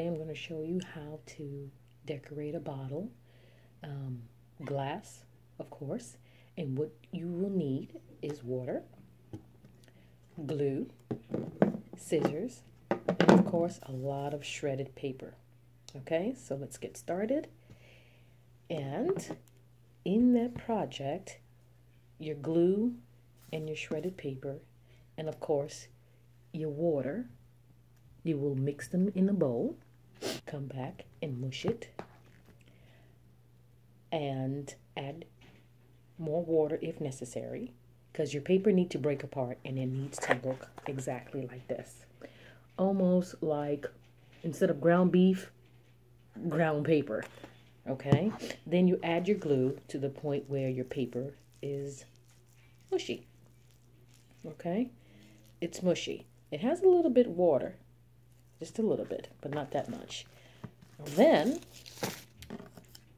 I'm going to show you how to decorate a bottle. Glass, of course. And what you will need is water, glue, scissors, and of course a lot of shredded paper. Okay, so let's get started. And in that project, your glue and your shredded paper, and of course your water, you will mix them in a bowl, come back and mush it, and add more water if necessary, because your paper needs to break apart and it needs to look exactly like this. Almost like, instead of ground beef, ground paper. Okay, then you add your glue to the point where your paper is mushy. Okay, it's mushy. It has a little bit water, just a little bit, but not that much. Then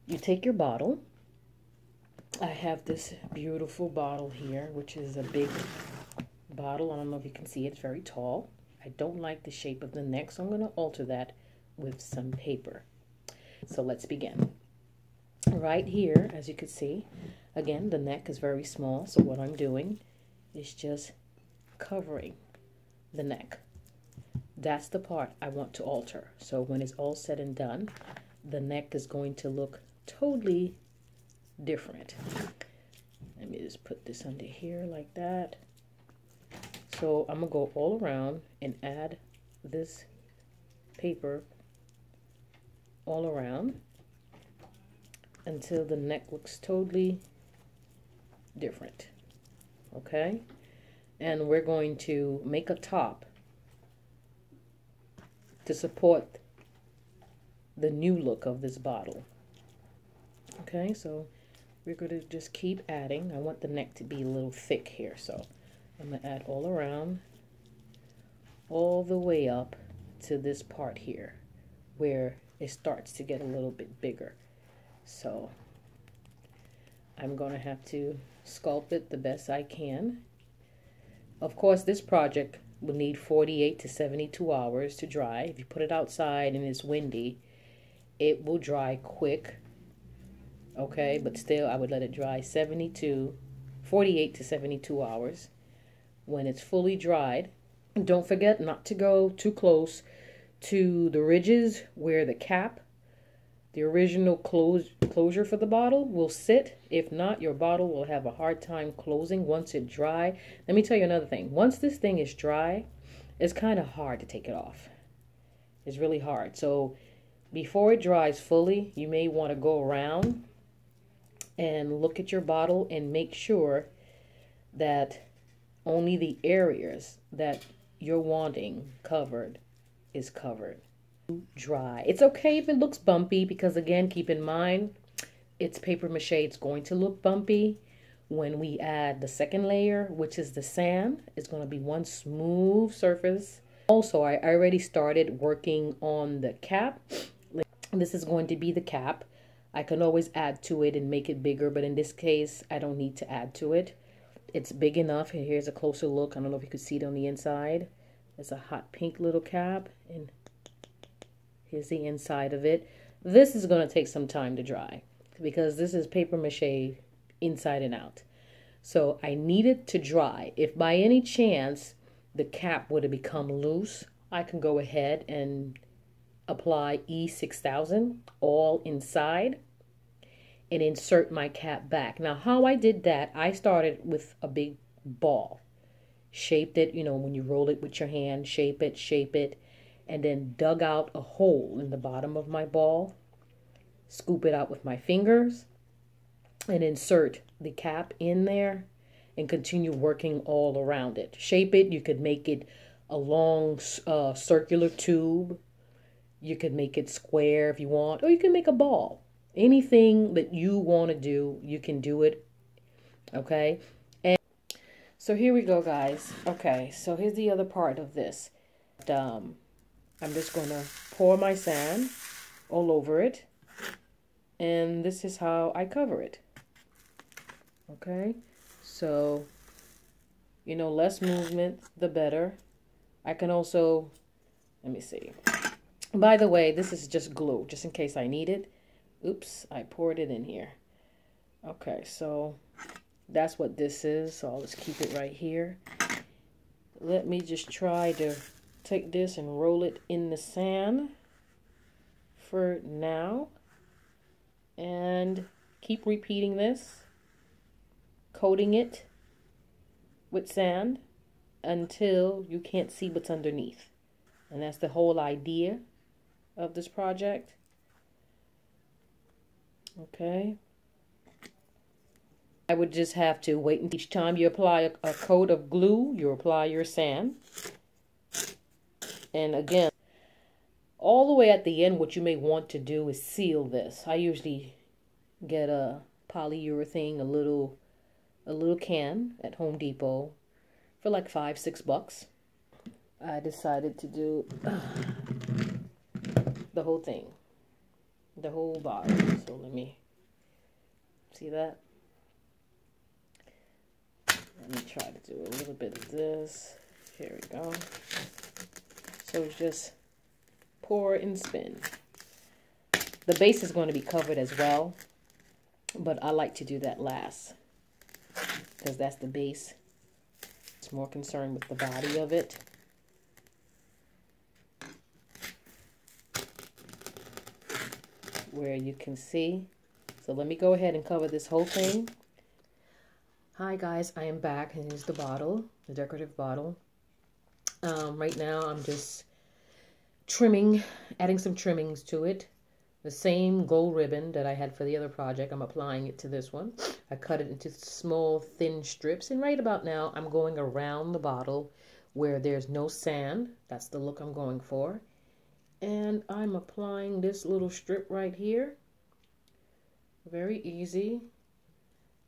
you take your bottle. I have this beautiful bottle here, which is a big bottle. I don't know if you can see it. It's very tall. I don't like the shape of the neck, so I'm going to alter that with some paper. So let's begin. Right here, as you can see, again, the neck is very small. So what I'm doing is just covering the neck. That's the part I want to alter. So when it's all said and done, the neck is going to look totally different. Let me just put this under here like that. So I'm gonna go all around and add this paper all around until the neck looks totally different. Okay, and we're going to make a top to support the new look of this bottle. Okay, so we're going to just keep adding. I want the neck to be a little thick here, so I'm going to add all around, all the way up to this part here where it starts to get a little bit bigger. So I'm going to have to sculpt it the best I can. Of course, this project will need 48 to 72 hours to dry. If you put it outside and it's windy, it will dry quick. Okay, but still I would let it dry 48 to 72 hours. When it's fully dried, don't forget not to go too close to the ridges where the cap, the original closure for the bottle, will sit. If not, your bottle will have a hard time closing once it's dry. Let me tell you another thing. Once this thing is dry, it's kind of hard to take it off. It's really hard. So before it dries fully, you may want to go around and look at your bottle and make sure that only the areas that you're wanting covered is covered. Dry. It's okay if it looks bumpy, because again, keep in mind, it's paper mache. It's going to look bumpy. When we add the second layer, which is the sand, it's going to be one smooth surface. Also, I already started working on the cap. This is going to be the cap. I can always add to it and make it bigger, but in this case, I don't need to add to it. It's big enough. And here's a closer look. I don't know if you could see it on the inside. It's a hot pink little cap, and here's the inside of it. This is going to take some time to dry because this is paper mache inside and out. So I need it to dry. If by any chance the cap would have become loose, I can go ahead and apply E6000 all inside and insert my cap back. Now, how I did that, I started with a big ball, shaped it, you know, when you roll it with your hand, shape it, and then dug out a hole in the bottom of my ball, scoop it out with my fingers, and insert the cap in there and continue working all around it. Shape it. You could make it a long circular tube. You could make it square if you want, or you can make a ball. Anything that you want to do, you can do it. Okay. And so here we go, guys. Okay, so here's the other part of this. I'm just going to pour my sand all over it. And this is how I cover it. Okay. So, you know, less movement, the better. I can also, let me see. By the way, this is just glue, just in case I need it. Oops, I poured it in here. Okay, so that's what this is. So I'll just keep it right here. Let me just try to take this and roll it in the sand for now. And keep repeating this, coating it with sand until you can't see what's underneath. And that's the whole idea of this project. Okay. I would just have to wait, and each time you apply a coat of glue, you apply your sand. And again, all the way at the end, what you may want to do is seal this. I usually get a polyurethane, a little can at Home Depot for like $5-6. I decided to do the whole thing, the whole bottle. So let me see that. Let me try to do a little bit of this. Here we go. So just pour and spin. The base is going to be covered as well, but I like to do that last because that's the base. It's more concerned with the body of it. Where you can see. So let me go ahead and cover this whole thing. Hi guys, I am back, and here's the bottle, the decorative bottle. Right now I'm just trimming, adding some trimmings to it. The same gold ribbon that I had for the other project, I'm applying it to this one. I cut it into small thin strips, and right about now I'm going around the bottle where there's no sand. That's the look I'm going for. And I'm applying this little strip right here. Very easy.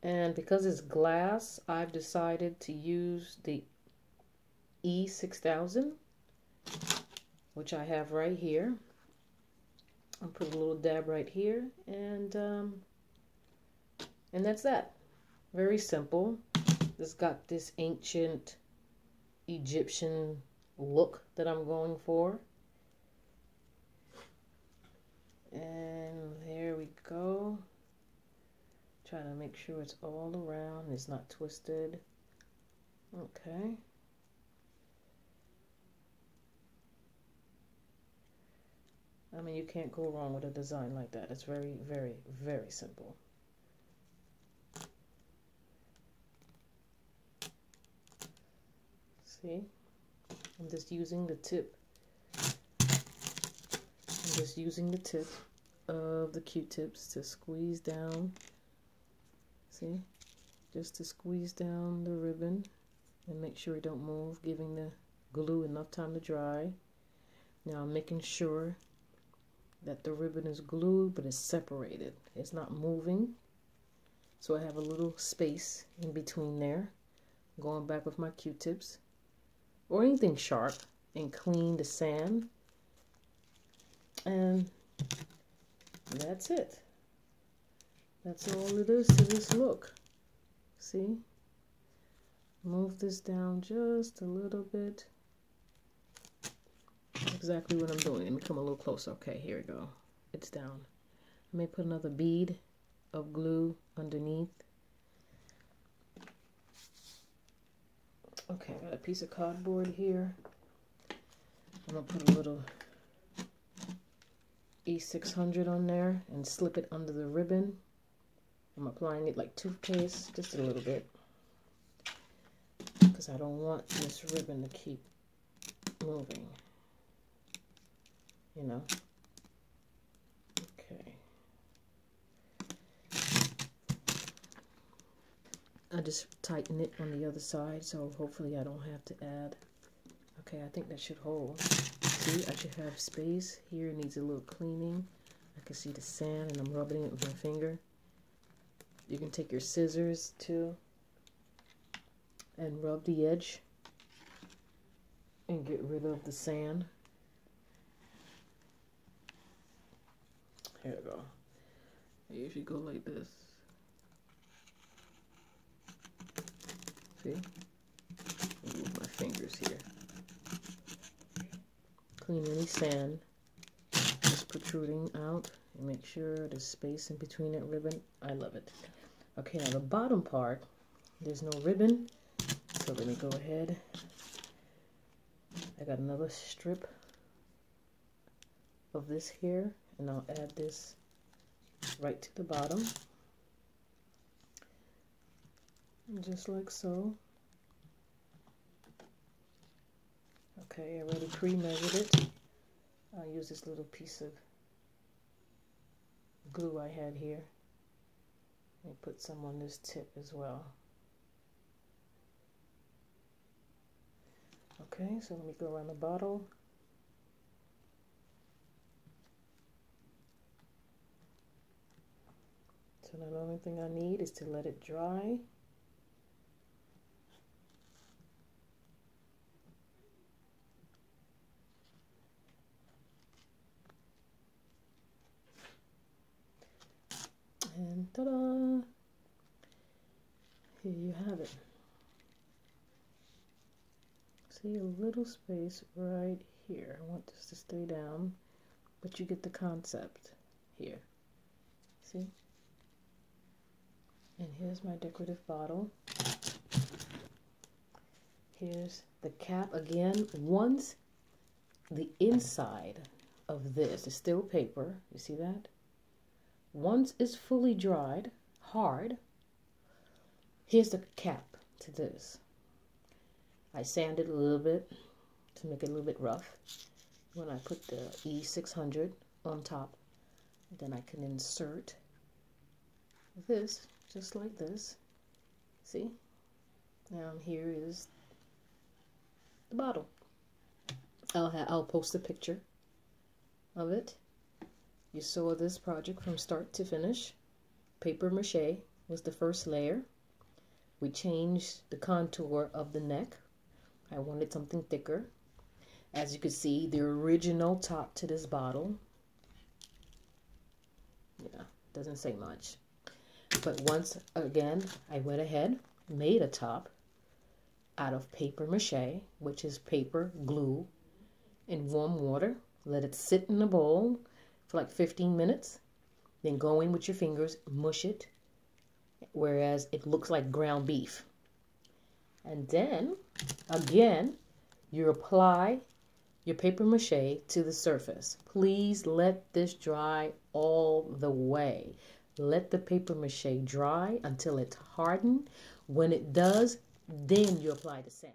And because it's glass, I've decided to use the E6000, which I have right here. I'll put a little dab right here, and that's that. Very simple. It's got this ancient Egyptian look that I'm going for. And there we go. Try to make sure it's all around, it's not twisted. Okay. I mean, you can't go wrong with a design like that. It's very, very, very simple. See? I'm just using the tip. I'm just using the tip of the Q-tips to squeeze down. See? Just to squeeze down the ribbon and make sure it don't move, giving the glue enough time to dry. Now I'm making sure that the ribbon is glued, but it's separated. It's not moving. So I have a little space in between there. Going back with my Q-tips or anything sharp and clean the sand. And that's it. That's all it is to this look. See? Move this down just a little bit. Exactly what I'm doing. Let me come a little closer. Okay, here we go. It's down. I may put another bead of glue underneath. Okay, I got a piece of cardboard here. I'm going to put a little E600 on there and slip it under the ribbon. I'm applying it like toothpaste, just a little bit, because I don't want this ribbon to keep moving, you know. Okay. I just tighten it on the other side, so hopefully I don't have to add. Okay, I think that should hold. See, I should have space. Here it needs a little cleaning. I can see the sand, and I'm rubbing it with my finger. You can take your scissors too and rub the edge and get rid of the sand. Here we go. I usually go like this. See? Move my fingers here. Clean any sand protruding out. And make sure there's space in between that ribbon. I love it. Okay, now the bottom part, there's no ribbon. So let me go ahead. I got another strip of this here, and I'll add this right to the bottom. Just like so. Okay, I already pre-measured it. I'll use this little piece of glue I had here. And put some on this tip as well. Okay, so let me go around the bottle. So now the only thing I need is to let it dry. And ta-da! Here you have it. See a little space right here. I want this to stay down, but you get the concept here. See? And here's my decorative bottle. Here's the cap again. Once the inside of this is still paper, you see that? Once it's fully dried, hard, here's the cap to this. I sanded a little bit to make it a little bit rough. When I put the E600 on top, then I can insert this just like this. See? Now here is the bottle. I'll post a picture of it. You saw this project from start to finish. Paper mache was the first layer. We changed the contour of the neck. I wanted something thicker. As you can see, the original top to this bottle. Yeah, doesn't say much. But once again, I went ahead, made a top out of paper mache, which is paper glue in warm water. Let it sit in a bowl for like 15 minutes. Then go in with your fingers, mush it, whereas it looks like ground beef. And then, again, you apply your paper mache to the surface. Please let this dry all the way. Let the paper mache dry until it's hardened. When it does, then you apply the sand.